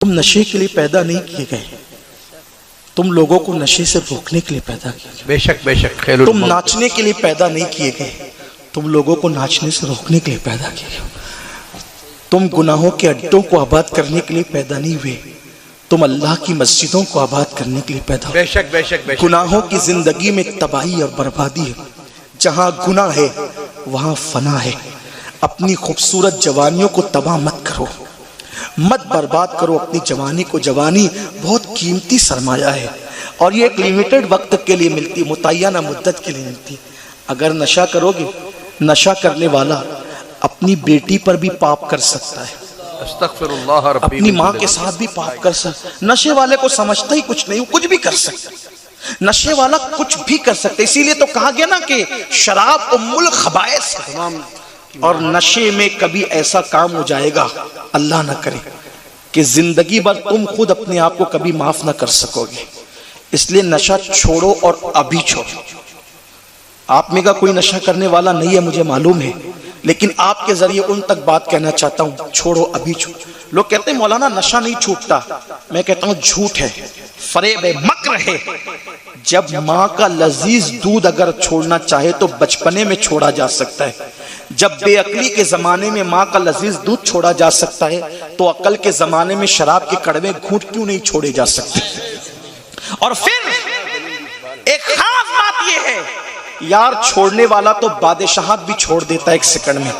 تم نشے کے لیے پیدا نہیں کیے گئے، تم لوگوں کو نشے سے روکنے کے لیے پیدا کیے گئے۔ بے شک بے شک خیر تم ناچنے کے لیے پیدا نہیں کیے گئے، تم لوگوں کو ناچنے سے روکنے کے لیے پیدا کیے گئے۔ تم گناہوں کے اڈوں کو آباد کرنے کے لیے پیدا نہیں ہوئے، تم اللہ کی مسجدوں کو آباد کرنے کے لیے پیدا ہوئے۔ بے شک بے شک بے شک۔ گناہوں کی زندگی میں تباہی اور بربادی ہے، جہاں گناہ ہے وہاں فنا ہے۔ اپنی خوبصورت جوانیوں کو تباہ مت کرو، مت برباد کرو اپنی جوانی کو۔ جوانی بہت قیمتی سرمایہ ہے اور یہ ایک لیمیٹڈ وقت کے لیے ملتی، متعینہ مدت کے لیے ملتی۔ اگر نشہ کرو گے، نشہ کرنے والا اپنی بیٹی پر بھی پاپ کر سکتا ہے، استغفر اللہ ربی، اپنی ماں کے ساتھ بھی پاپ کر سکتا ہے۔ نشے والے کو سمجھتا ہی کچھ نہیں، کچھ بھی کر سکتا ہے، نشے والا کچھ بھی کر سکتا ہے۔ اسی لیے تو کہا گیا نا کہ شراب ام الخبائث ہے، اور نشے میں کبھی ایسا کام ہو جائے گا اللہ نہ کرے کہ زندگی بھر تم خود اپنے آپ کو کبھی معاف نہ کر سکو گے۔ اس لیے نشہ چھوڑو اور ابھی چھوڑو۔ آپ میں کا کوئی نشہ کرنے والا نہیں ہے مجھے معلوم ہے، لیکن آپ کے ذریعے ان تک بات کہنا چاہتا ہوں، چھوڑو ابھی چھوڑو۔ لوگ کہتے ہیں مولانا نشہ نہیں چھوٹتا، میں کہتا ہوں جھوٹ ہے، فریب ہے، مکر ہے۔ جب ماں کا لذیذ دودھ اگر چھوڑنا چاہے تو بچپنے میں چھوڑا جا سکتا ہے۔ جب بے عقلی کے زمانے میں ماں کا لذیذ دودھ چھوڑا جا سکتا ہے تو عقل کے زمانے میں شراب کے کڑوے گھونٹ کیوں نہیں چھوڑے جا سکتے؟ اور پھر ایک خاص بات یہ ہے، یار چھوڑنے والا تو بادشاہت بھی چھوڑ دیتا ہے ایک سیکنڈ میں۔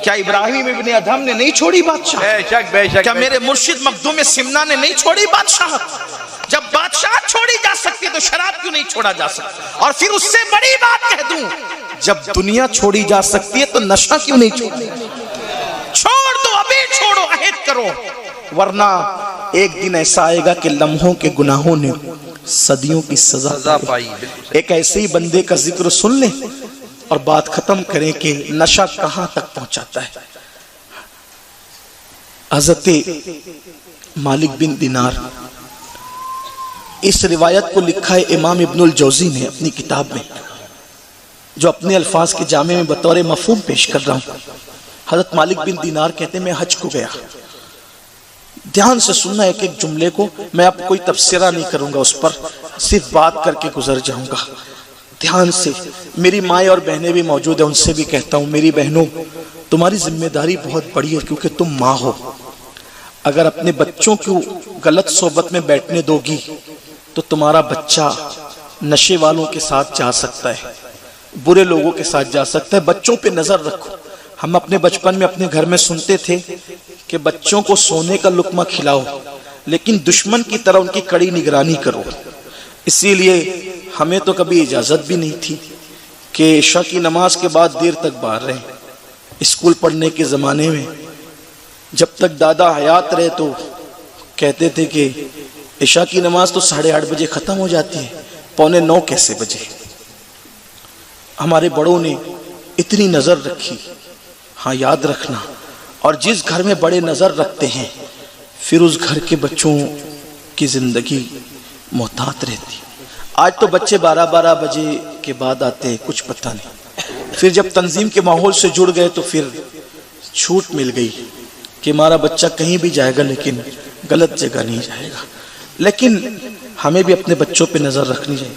کیا ابراہیم ابن ادھم نے نہیں چھوڑی بادشاہ؟ بے شک بے شک۔ کیا میرے مرشد مخدوم سمنا نے نہیں چھوڑی بادشاہت؟ جب بادشاہت چھوڑی جا سکتی تو شراب کیوں نہیں چھوڑا جا سکتا؟ اور پھر اس سے بڑی بات کہہ دوں، جب دنیا چھوڑی جا سکتی ہے تو نشہ کیوں نہیں چھوڑی؟ چھوڑ دو، ابھی چھوڑو، عہد کرو، ورنہ ایک دن ایسا آئے گا کہ لمحوں کے گناہوں نے صدیوں کی سزا پائی۔ ایک ایسے ہی بندے کا ذکر سن لیں اور بات ختم کریں کہ نشہ کہاں تک پہنچاتا ہے۔ حضرت مالک بن دینار، اس روایت کو لکھا ہے امام ابن الجوزی نے اپنی کتاب میں، جو اپنے الفاظ کے جامع میں بطور مفہوم پیش کر رہا ہوں۔ حضرت مالک بن دینار کہتے ہیں میں حج کو گیا۔ دھیان سے سننا ایک ایک جملے کو، میں اب کوئی تبصرہ نہیں کروں گا اس پر، صرف بات کر کے گزر جاؤں گا۔ دھیان سے، میری مائیں اور بہنیں بھی موجود ہیں، ان سے بھی کہتا ہوں میری بہنوں تمہاری ذمہ داری بہت بڑی ہے کیونکہ تم ماں ہو۔ اگر اپنے بچوں کو غلط صحبت میں بیٹھنے دو گی تو تمہارا بچہ نشے والوں کے ساتھ جا سکتا ہے، برے لوگوں کے ساتھ جا سکتا ہے۔ بچوں پہ نظر رکھو۔ ہم اپنے بچپن میں اپنے گھر میں سنتے تھے کہ بچوں کو سونے کا لقمہ کھلاؤ لیکن دشمن کی طرح ان کی کڑی نگرانی کرو۔ اسی لیے ہمیں تو کبھی اجازت بھی نہیں تھی کہ عشاء کی نماز کے بعد دیر تک باہر رہیں۔ اسکول پڑھنے کے زمانے میں جب تک دادا حیات رہے تو کہتے تھے کہ عشاء کی نماز تو 8:30 بجے ختم ہو جاتی ہے، 8:45 کیسے بجے؟ ہمارے بڑوں نے اتنی نظر رکھی۔ ہاں یاد رکھنا، اور جس گھر میں بڑے نظر رکھتے ہیں پھر اس گھر کے بچوں کی زندگی محتاط رہتی۔ آج تو بچے 12 بجے کے بعد آتے ہیں، کچھ پتہ نہیں۔ پھر جب تنظیم کے ماحول سے جڑ گئے تو پھر چھوٹ مل گئی کہ ہمارا بچہ کہیں بھی جائے گا لیکن غلط جگہ نہیں جائے گا۔ لیکن ہمیں بھی اپنے بچوں پہ نظر رکھنی چاہیے۔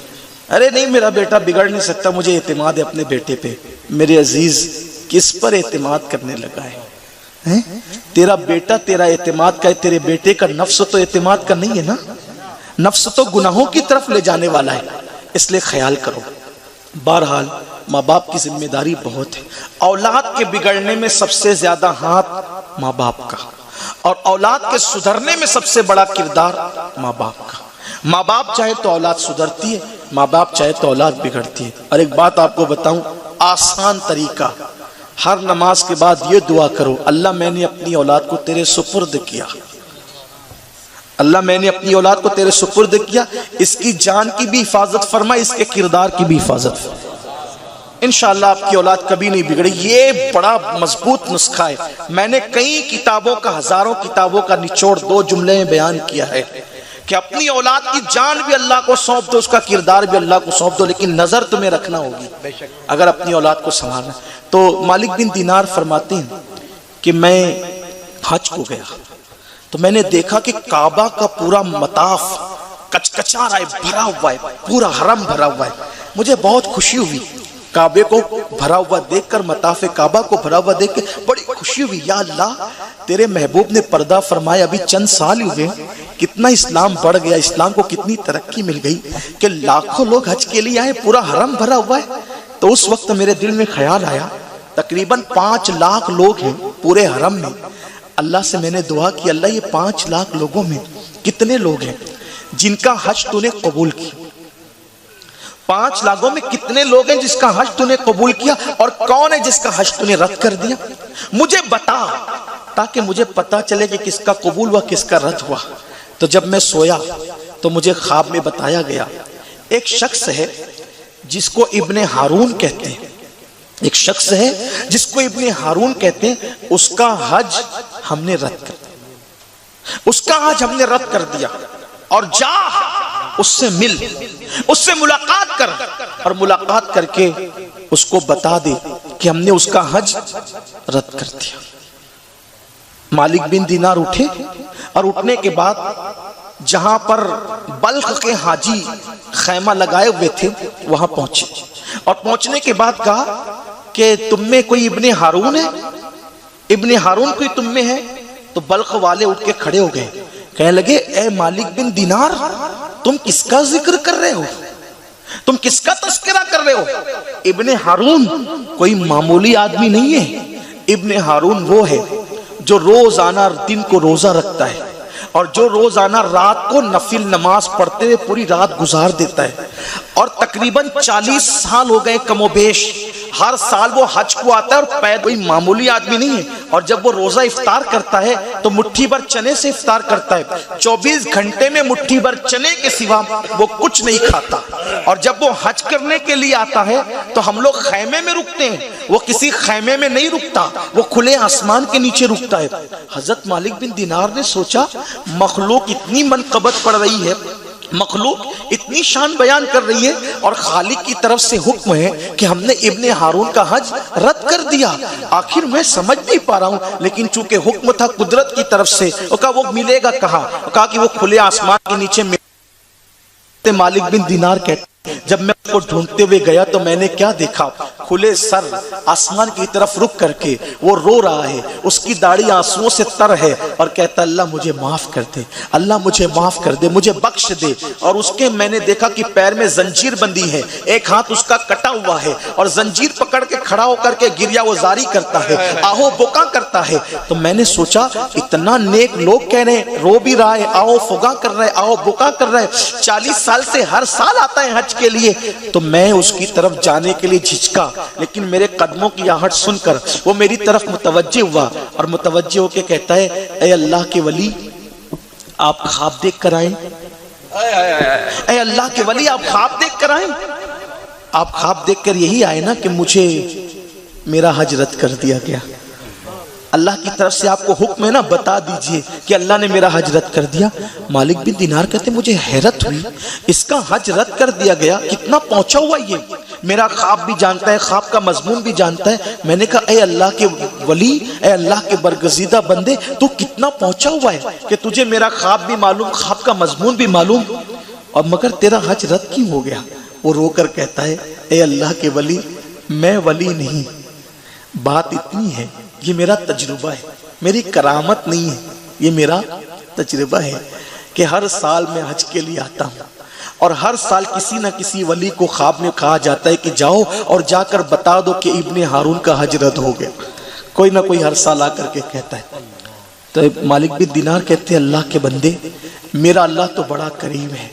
ارے نہیں میرا بیٹا بگڑ نہیں سکتا، مجھے اعتماد ہے اپنے بیٹے پہ۔ میرے عزیز کس پر اعتماد کرنے لگا ہے؟ تیرا بیٹا تیرا اعتماد کا ہے، تیرے بیٹے کا نفس تو اعتماد کا نہیں ہے نا، نفس تو گناہوں کی طرف لے جانے والا ہے۔ اس لیے خیال کرو۔ بہرحال ماں باپ کی ذمہ داری بہت ہے۔ اولاد کے بگڑنے میں سب سے زیادہ ہاتھ ماں باپ کا، اور اولاد کے سدھرنے میں سب سے بڑا کردار ماں باپ کا۔ ماں باپ چاہے تو اولاد سدھرتی ہے، ماں باپ چاہے تو اولاد بگڑتی ہے۔ اور ایک بات آپ کو بتاؤں، آسان طریقہ، ہر نماز کے بعد یہ دعا کرو، اللہ میں نے اپنی اولاد کو تیرے سپرد کیا، اللہ میں نے اپنی اولاد کو تیرے سپرد کیا، اس کی جان کی بھی حفاظت فرما، اس کے کردار کی بھی حفاظت فرما۔ انشاءاللہ آپ کی اولاد کبھی نہیں بگڑے۔ یہ بڑا مضبوط نسخہ ہے۔ میں نے کئی کتابوں کا، ہزاروں کتابوں کا نچوڑ 2 جملے میں بیان کیا ہے کہ اپنی اولاد کی جان بھی اللہ کو سونپ دو، اس کا کردار بھی اللہ کو سونپ دو، لیکن نظر تمہیں رکھنا ہوگی اگر اپنی اولاد کو سنبھالنا۔ تو مالک بن دینار فرماتے ہیں کہ میں حج کو گیا تو میں نے دیکھا کہ کعبہ کا پورا مطاف کچکچا رہا ہے، بھرا ہوا ہے، پورا حرم بھرا ہوا ہے۔ مجھے بہت خوشی ہوئی کعبے کو بھرا ہوا دیکھ کر، مطاف کعبہ کو بھرا ہوا دیکھ کے بڑی خوشی ہوئی۔ یا اللہ، تیرے محبوب نے پردہ فرمایا، ابھی چند سال ہوئے، کتنا اسلام بڑھ گیا، اسلام کو کتنی ترقی مل گئی کہ لاکھوں لوگ حج کے لیے آئے، پورا حرم بھرا ہوا ہے۔ تو اس وقت میرے دل میں خیال آیا تقریباً 5 لاکھ لوگ ہیں پورے حرم میں۔ اللہ سے میں نے دعا کی، اللہ یہ 5 لاکھ لوگوں میں کتنے لوگ ہیں جن کا حج تو نے قبول کیا؟ 5 لاکھوں میں کتنے لوگ ہیں جس کا حج تو نے قبول کیا، اور کون ہے جس کا حج تو نے رد کر دیا؟ مجھے بتا، تاکہ مجھے پتا چلے کہ کس کا قبول ہوا کس کا رد ہوا۔ تو جب میں سویا تو مجھے خواب میں بتایا گیا ایک شخص ہے جس کو ابن ہارون کہتے ہیں، ایک شخص ہے جس کو ابن ہارون کہتے ہیں، اس کا حج ہم نے رد کر دیا، اس کا حج ہم نے رد کر دیا، اور جا اس سے مل، اس سے ملاقات کر، اور ملاقات کر کے اس کو بتا دے کہ ہم نے اس کا حج رد کر دیا۔ مالک بن دینار اٹھے، اور اٹھنے کے بعد جہاں پر بلخ کے حاجی خیمہ لگائے ہوئے تھے وہاں پہنچے، اور پہنچنے کے بعد کہا کہ تم میں کوئی ابن ہارون ہے؟ ابن ہارون کوئی تم میں ہے؟ تو بلخ والے اٹھ کے کھڑے ہو گئے، کہنے لگے اے مالک بن دینار، تم کس کا ذکر کر رہے ہو؟ تم کس کا تذکرہ کر رہے ہو؟ ابن ہارون کوئی معمولی آدمی نہیں ہے، ابن ہارون وہ ہے جو روزانہ دن کو روزہ رکھتا ہے، اور جو روزانہ رات کو نفل نماز پڑھتے ہوئے پوری رات گزار دیتا ہے، اور تقریباً 40 سال ہو گئے کم و بیش، ہر سال وہ حج کو آتا ہے، اور پیدا کوئی معمولی آدمی نہیں ہے۔ اور جب وہ روزہ افطار کرتا ہے تو مٹھی بھر چنے سے افطار کرتا ہے، 24 گھنٹے میں مٹھی بھر چنے کے سوا وہ کچھ نہیں کھاتا۔ اور جب وہ حج کرنے کے لیے آتا ہے تو ہم لوگ خیمے میں رکتے ہیں، وہ کسی خیمے میں نہیں رکتا، وہ کھلے آسمان کے نیچے رکتا ہے۔ حضرت مالک بن دینار نے سوچا مخلوق اتنی منقبت پڑ رہی ہے، مخلوق اتنی شان بیان کر رہی ہے، اور خالق کی طرف سے حکم ہے کہ ہم نے ابن ہارون کا حج رد کر دیا۔ آخر میں سمجھ نہیں پا رہا ہوں، لیکن چونکہ حکم تھا قدرت کی طرف سے، وہ کہا وہ ملے گا کہاں؟ وہ کہا کہ وہ کھلے آسمان کے نیچے ملے۔ مالک بن دینار کہتے جب میں اس کو ڈھونڈتے ہوئے گیا تو میں نے کیا دیکھا؟ کھلے سر آسمان کی طرف رک کر کے وہ رو رہا ہے، اس کی داڑھی آنسوؤں سے تر ہے، اور کہتا اللہ مجھے معاف کر دے، اللہ مجھے معاف کر دے، مجھے بخش دے۔ اور اس کے میں نے دیکھا کہ پیر میں زنجیر بندی ہے، ایک ہاتھ اس کا کٹا ہوا ہے، اور زنجیر پکڑ کے کھڑا ہو کر کے گریا وزاری کرتا ہے، آہو بکا کرتا ہے۔ تو میں نے سوچا اتنا نیک لوگ کہہ رہے ہیں، رو بھی رہا ہے، آہو فگا کر رہے، آہو بکا کر رہے، 40 سال سے ہر سال آتا ہے حج کے لیے۔ تو میں اس کی طرف جانے کے لیے جھجکا، لیکن میرے قدموں کی آہٹ سن کر وہ میری طرف متوجہ ہوا، اور متوجہ ہو کے کہتا ہے اے اللہ کے ولی آپ خواب دیکھ کر آئیں، اے اللہ کے ولی آپ خواب دیکھ کر آئیں، آپ خواب دیکھ کر یہی آئے نا کہ مجھے میرا حج رد کر دیا گیا، اللہ کی طرف سے آپ کو حکم ہے نا، بتا دیجئے کہ اللہ نے میرا حج رد کر دیا۔ مالک بن دینار کہتے مجھے حیرت ہوئی، اس کا حج رد کر دیا گیا، کتنا پہنچا ہوا یہ، میرا خواب بھی جانتا ہے، خواب کا مضمون بھی جانتا ہے۔ میں نے کہا اے اللہ کے ولی، اے اللہ کے برگزیدہ بندے، تو کتنا پہنچا ہوا ہے کہ تجھے میرا خواب بھی معلوم، خواب کا مضمون بھی معلوم، اور مگر تیرا حج رد کیوں ہو گیا؟ وہ رو کر کہتا ہے اے اللہ کے ولی میں ولی نہیں، بات اتنی ہے، یہ میرا تجربہ ہے، میری کرامت نہیں ہے، یہ میرا تجربہ ہے کہ ہر سال میں حج کے لیے آتا ہوں، اور ہر سال کسی نہ کسی ولی کو خواب میں کہا جاتا ہے کہ جاؤ اور جا کر بتا دو کہ ابن ہارون کا حج رد ہو گیا، کوئی نہ کوئی ہر سال آ کر کے کہتا ہے۔ تو مالک بن دینار کہتے ہیں اللہ کے بندے، میرا اللہ تو بڑا کریم ہے،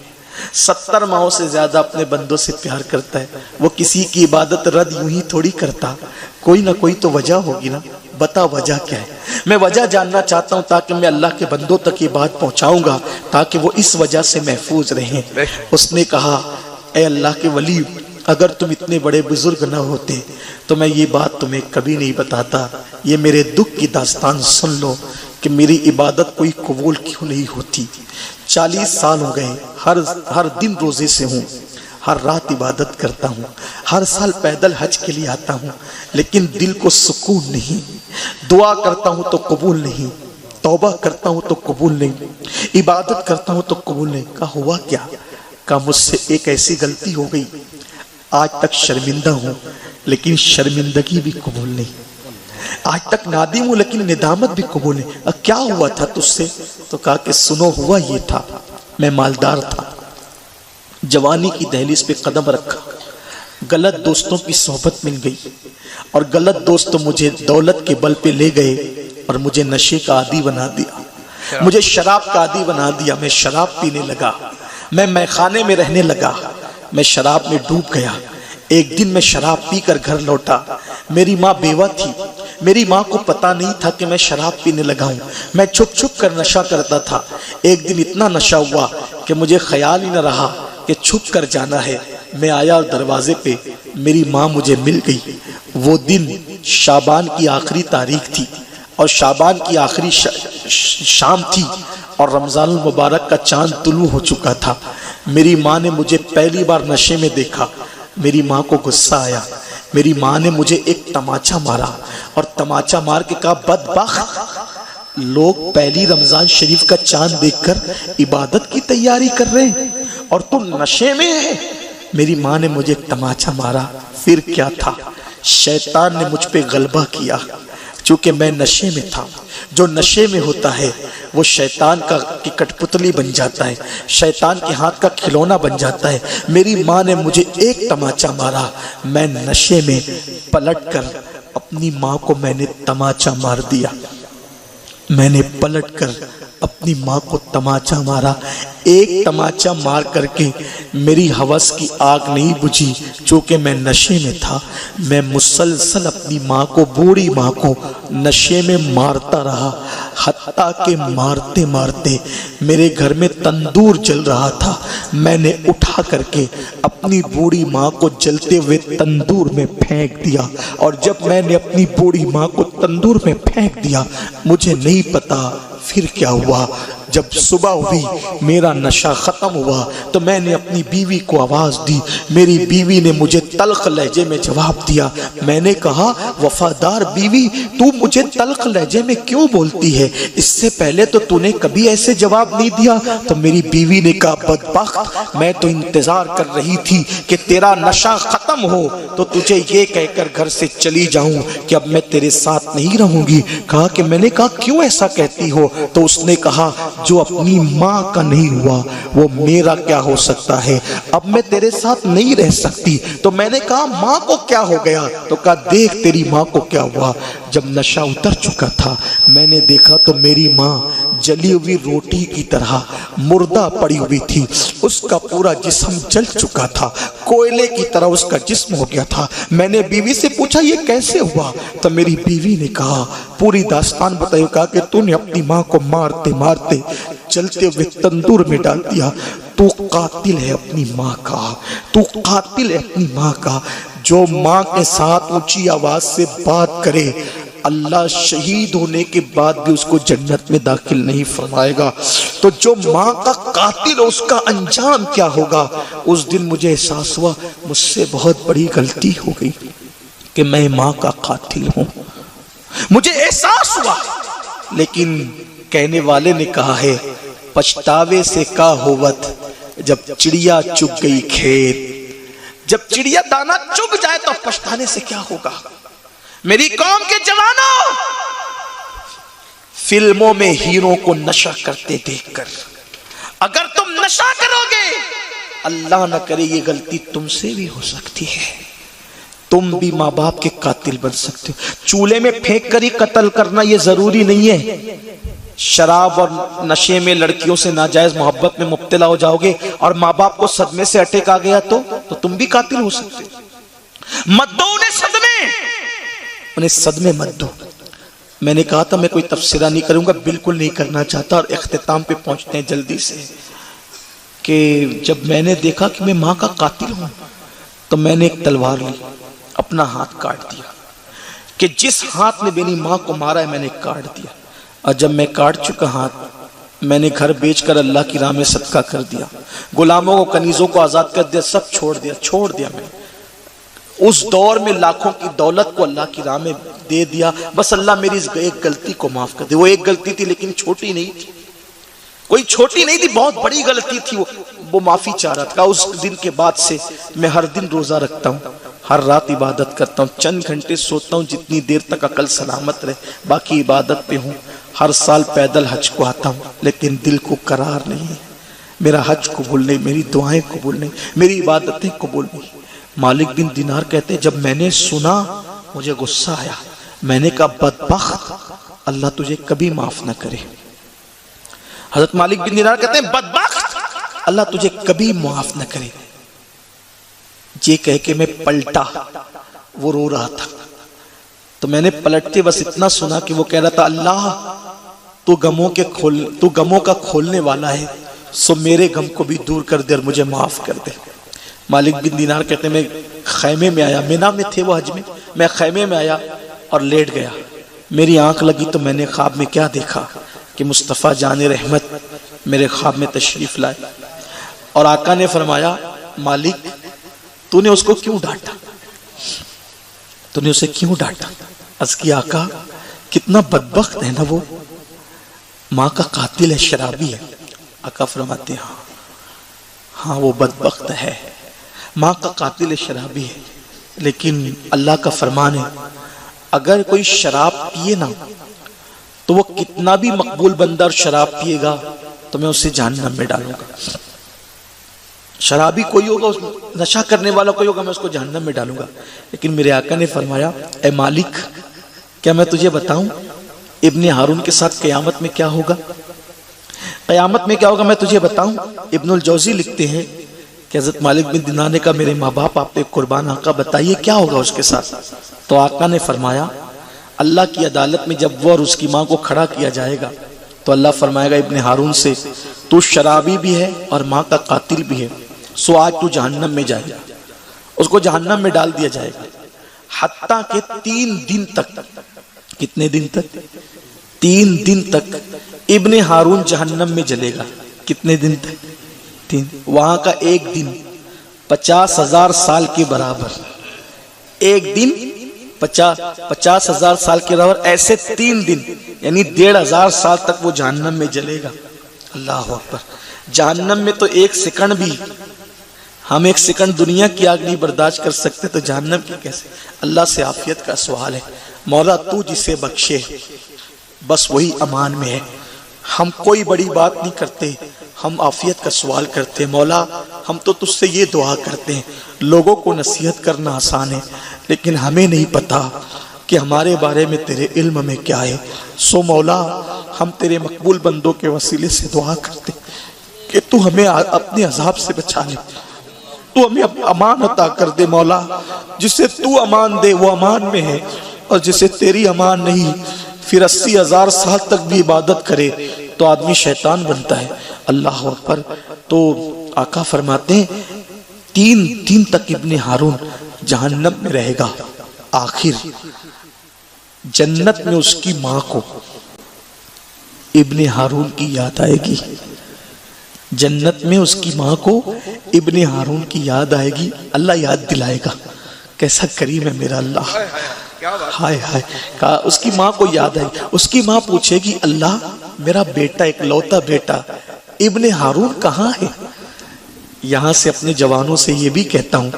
70 ماہوں سے زیادہ اپنے بندوں سے پیار کرتا ہے، وہ کسی کی عبادت رد یوں ہی تھوڑی کرتا، کوئی نہ کوئی تو وجہ ہوگی نا، بتا وجہ کیا ہے؟ میں وجہ جاننا چاہتا ہوں تاکہ میں اللہ کے بندوں تک یہ بات پہنچاؤں گا تاکہ وہ اس وجہ سے محفوظ رہیں۔ اس نے کہا اے اللہ کے ولی اگر تم اتنے بڑے بزرگ نہ ہوتے تو میں یہ بات تمہیں کبھی نہیں بتاتا، یہ میرے دکھ کی داستان سن لو کہ میری عبادت کوئی قبول کیوں نہیں ہوتی۔ 40 سال ہو گئے، ہر دن روزے سے ہوں، ہر رات عبادت کرتا ہوں، ہر سال پیدل حج کے لیے آتا ہوں، لیکن دل کو سکون نہیں، دعا کرتا ہوں تو قبول نہیں، توبہ کرتا ہوں تو قبول نہیں، عبادت کرتا ہوں تو قبول نہیں۔ کہا ہوا کیا؟ کہا مجھ سے ایک ایسی غلطی ہو گئی، آج تک شرمندہ ہوں لیکن شرمندگی بھی قبول نہیں، آج تک نادم ہوں لیکن ندامت بھی قبول نہیں۔ کیا ہوا تھا تجھ سے؟ تو کہا کہ سنو، ہوا یہ تھا، میں مالدار تھا، جوانی کی دہلیز پہ قدم رکھا، غلط دوستوں کی صحبت مل گئی اور غلط دوست مجھے دولت کے بل پہ لے گئے اور مجھے نشے کا عادی بنا دیا، مجھے شراب کا عادی بنا دیا۔ میں شراب پینے لگا، میں میخانے میں رہنے لگا، میں شراب میں ڈوب گیا۔ ایک دن میں شراب پی کر گھر لوٹا، میری ماں بیوہ تھی، میری ماں کو پتا نہیں تھا کہ میں شراب پینے لگا ہوں، میں چھپ چھپ کر نشہ کرتا تھا۔ ایک دن اتنا نشہ ہوا کہ مجھے خیال ہی نہ رہا کہ چھپ کر جانا ہے۔ میں آیا اور دروازے پہ میری ماں مجھے مل گئی۔ وہ دن شعبان کی آخری تاریخ تھی اور شعبان کی آخری شام تھی اور رمضان المبارک کا چاند طلوع ہو چکا تھا۔ میری ماں نے مجھے پہلی بار نشے میں دیکھا، میری ماں کو غصہ آیا، میری ماں نے مجھے ایک تماچا مارا اور تماچا مار کے کہا بدبخت، لوگ پہلی رمضان شریف کا چاند دیکھ کر عبادت کی تیاری کر رہے ہیں اور تم نشے میں ہے۔ میری ماں نے مجھے ایک تماچا مارا۔ پھر کیا تھا؟ شیطان نے مجھ پہ غلبہ کیا، چونکہ میں نشے میں تھا۔ جو نشے میں ہوتا ہے وہ شیطان کی کٹ پتلی بن جاتا ہے، شیطان کے ہاتھ کا کھلونا بن جاتا ہے۔ میری ماں نے مجھے ایک تماچا مارا، میں نشے میں پلٹ کر اپنی ماں کو میں نے تماچا مار دیا۔ میں نے پلٹ کر اپنی ماں کو تماچا مارا۔ ایک تماچا مار کر کے میری ہوس کی آگ نہیں بجھی، چونکہ میں نشے میں تھا۔ میں مسلسل اپنی ماں کو، بوڑھی ماں کو نشے میں مارتا رہا، حتیٰ کہ مارتے مارتے میرے گھر میں تندور جل رہا تھا۔ میں نے اٹھا کر کے اپنی بوڑھی ماں کو جلتے ہوئے تندور میں پھینک دیا، اور جب میں نے اپنی بوڑھی ماں کو تندور میں پھینک دیا، مجھے نہیں پتا پھر کیا ہوا۔ جب صبح ہوئی، میرا نشہ ختم ہوا تو میں نے اپنی بیوی کو آواز دی۔ میری بیوی نے مجھے تلخ لہجے میں جواب دیا۔ میں نے کہا وفادار بیوی، تو مجھے تلخ لہجے میں کیوں بولتی ہے؟ اس سے پہلے تو نے کبھی ایسے جواب نہیں دیا۔ تو میری بیوی نے کہا بدبخت، میں تو انتظار کر رہی تھی کہ تیرا نشہ ختم ہو تو تجھے یہ کہہ کر گھر سے چلی جاؤں کہ اب میں تیرے ساتھ نہیں رہوں گی۔ کہا کہ میں نے کہا کیوں ایسا کہتی ہو؟ تو اس نے کہا جو اپنی ماں کا نہیں ہوا وہ میرا کیا ہو سکتا ہے، اب میں تیرے ساتھ نہیں رہ سکتی۔ تو میں نے کہا ماں کو کیا ہو گیا؟ تو کہا دیکھ تیری ماں کو کیا ہوا۔ جب نشہ اتر چکا تھا میں نے دیکھا تو میری ماں جلی ہوئی روٹی کی طرح مردہ پڑی ہوئی تھی، اس کا پورا جسم جل چکا تھا، کوئلے کی طرح اس کا جسم ہو گیا تھا۔ میں نے بیوی سے پوچھا یہ کیسے ہوا؟ تو میری بیوی نے کہا، پوری داستان بتائی، کہا کہ تو نے اپنی ماں کو مارتے مارتے جلتے ہوئے تندور میں ڈال دیا۔ تو قاتل ہے اپنی ماں کا، تو قاتل ہے اپنی ماں کا۔ جو ماں کے ساتھ اونچی آواز سے بات کرے اللہ شہید ہونے کے بعد بھی اس کو جنت میں داخل نہیں فرمائے گا۔ تو جو ماں کا قاتل ہو اس کا انجام کیا ہوگا؟ اس دن مجھے احساس ہوا مجھ سے بہت بڑی غلطی ہو گئی کہ میں ماں کا قاتل ہوں، مجھے احساس ہوا۔ لیکن کہنے والے نے کہا ہے پچھتاوے سے کا ہوت جب چڑیا چگ گئی کھیت، جب چڑیا دانا چگ جائے تو پچھتانے سے کیا ہوگا؟ میری قوم کے جوانوں، فلموں میں ہیرو کو نشہ کرتے دیکھ کر اگر تم نشہ کرو گے، اللہ نہ کرے یہ غلطی تم سے بھی ہو سکتی ہے، تم بھی ماں باپ کے قاتل بن سکتے ہو۔ چولہے میں پھینک کر ہی قتل کرنا یہ ضروری نہیں ہے۔ شراب اور نشے میں لڑکیوں سے ناجائز محبت میں مبتلا ہو جاؤ گے اور ماں باپ کو صدمے سے اٹیک آ گیا تو تم بھی قاتل ہو سکتے ہو۔ مت دو انہیں صدمے مت دو۔ میں نے کہا تھا میں کوئی تبصرہ نہیں کروں گا، بالکل نہیں کرنا چاہتا، اور اختتام پہ پہنچتے ہیں جلدی سے، کہ جب میں نے دیکھا کہ میں ماں کا قاتل ہوں تو میں نے ایک تلوار لی، اپنا ہاتھ کاٹ دیا، کہ جس ہاتھ نے میری ماں کو مارا ہے میں نے کاٹ دیا۔ اور جب میں کاٹ چکا ہاتھ، میں نے گھر بیچ کر اللہ کی راہ میں صدقہ کر دیا، غلاموں کو، کنیزوں کو آزاد کر دیا، سب چھوڑ دیا میں۔ اس دور میں لاکھوں کی دولت کو اللہ کی راہ میں دے دیا، بس اللہ میری اس ایک غلطی کو معاف کر دے۔ وہ ایک غلطی تھی لیکن چھوٹی نہیں تھی، کوئی چھوٹی نہیں تھی، بہت بڑی غلطی تھی، وہ معافی چاہ رہا تھا۔ اس دن کے بعد سے میں ہر دن روزہ رکھتا ہوں، ہر رات عبادت کرتا ہوں، چند گھنٹے سوتا ہوں جتنی دیر تک عقل سلامت رہے، باقی عبادت پہ ہوں۔ ہر سال پیدل حج کو آتا ہوں لیکن دل کو قرار نہیں ہے، میرا حج قبول نہیں، میری دعائیں قبول نہیں، میری عبادتیں قبول نہیں۔ مالک بن دینار کہتے ہیں جب میں نے سنا مجھے غصہ آیا، میں نے کہا بدبخت، اللہ تجھے کبھی معاف نہ کرے۔ حضرت مالک بن دینار کہتے ہیں بدبخت، اللہ تجھے کبھی معاف نہ کرے۔ یہ کہہ کے میں پلٹا، وہ رو رہا تھا تو میں نے پلٹ کے بس اتنا سنا کہ وہ کہہ رہا تھا اللہ تو غموں کا کھولنے والا ہے، سو میرے غم کو بھی دور کر دے اور مجھے معاف کر دے۔ مالک بن دینار کہتے ہیں میں خیمے میں آیا، مینا میں تھے وہ حج میں خیمے میں آیا اور لیٹ گیا، میری آنکھ لگی تو میں نے خواب میں کیا دیکھا کہ مصطفیٰ جان رحمت میرے خواب میں تشریف لائے اور آقا نے فرمایا مالک تو نے اس کو کیوں ڈانٹا، تو نے اسے کیوں ڈانٹا؟ عرض کی آقا کتنا بدبخت ہے نا، وہ ماں کا قاتل ہے، شرابی ہے۔ آقا فرماتے ہیں ہاں وہ بدبخت ہے، ماں کا قاتل شرابی ہے، لیکن اللہ کا فرمان ہے اگر کوئی شراب پیے نا تو وہ کتنا بھی مقبول بندہ اور شراب پیے گا تو میں اسے جہنم میں ڈالوں گا۔ شرابی کوئی ہوگا، نشہ کرنے والا کوئی ہوگا، میں اس کو جہنم میں ڈالوں گا۔ لیکن میرے آقا نے فرمایا اے مالک کیا میں تجھے بتاؤں ابن ہارون کے ساتھ قیامت میں کیا ہوگا؟ قیامت میں کیا ہوگا میں تجھے بتاؤں؟ ابن الجوزی لکھتے ہیں کہ حضرت مالک بن دینار نے کہا میرے ماں باپ آپ پہ قربان آقا بتائیے کیا ہوگا اس کے ساتھ؟ تو آقا نے فرمایا اللہ کی عدالت میں جب وہ اور اس کی ماں کو کھڑا کیا جائے گا تو اللہ فرمائے گا ابن ہارون سے تو شرابی بھی ہے اور ماں کا قاتل بھی ہے، سو آج تو جہنم میں جائے گا۔ اس کو جہنم میں ڈال دیا جائے گا حتیٰ کہ 3 دن تک، کتنے دن تک؟ 3 دن تک ابن ہارون جہنم میں جلے گا۔ کتنے دن تک؟ 3۔ وہاں کا ایک دن 50,000 سال کے برابر، ایک دن 50,000 سال کے برابر، ایسے 3 دن یعنی 1,500 سال تک وہ جہنم میں جلے گا۔ اللہ اکبر۔ جہنم میں تو 1 سیکنڈ بھی، ہم 1 سیکنڈ دنیا کی آگ نہیں برداشت کر سکتے تو جہنم کی کیسے؟ اللہ سے عافیت کا سوال ہے، مولا تو جسے بخشے بس وہی امان میں ہے۔ ہم کوئی بڑی بات نہیں کرتے، ہم عافیت کا سوال کرتے ہیں۔ مولا ہم تو تجھ سے یہ دعا کرتے ہیں، لوگوں کو نصیحت کرنا آسان ہے لیکن ہمیں نہیں پتا کہ ہمارے بارے میں تیرے علم میں کیا ہے، سو مولا ہم تیرے مقبول بندوں کے وسیلے سے دعا کرتے کہ تو ہمیں اپنے عذاب سے بچا لے، تو ہمیں امان عطا کر دے۔ مولا جسے تو امان دے وہ امان میں ہے، اور جسے تیری امان نہیں پھر 80,000 سال تک بھی عبادت کرے تو آدمی شیطان بنتا ہے۔ اللہ اکبر۔ تو آقا فرماتے ہیں 3 دن تک ابن ہارون جہنم میں رہے گا، آخر جنت میں اس کی ماں کو ابن ہارون کی یاد آئے گی، جنت میں اس کی ماں کو ابن ہارون کی یاد آئے گی، اللہ یاد دلائے گا۔ کیسا کریم ہے میرا اللہ، ہائے ہائے۔ کہا اس کی ماں کو یاد آئے گی، اس کی ماں پوچھے گی اللہ میرا بیٹا، ایک لوتا بیٹا ابن ہارون کہاں ہے؟ یہاں سے اپنے جوانوں سے یہ بھی کہتا ہوں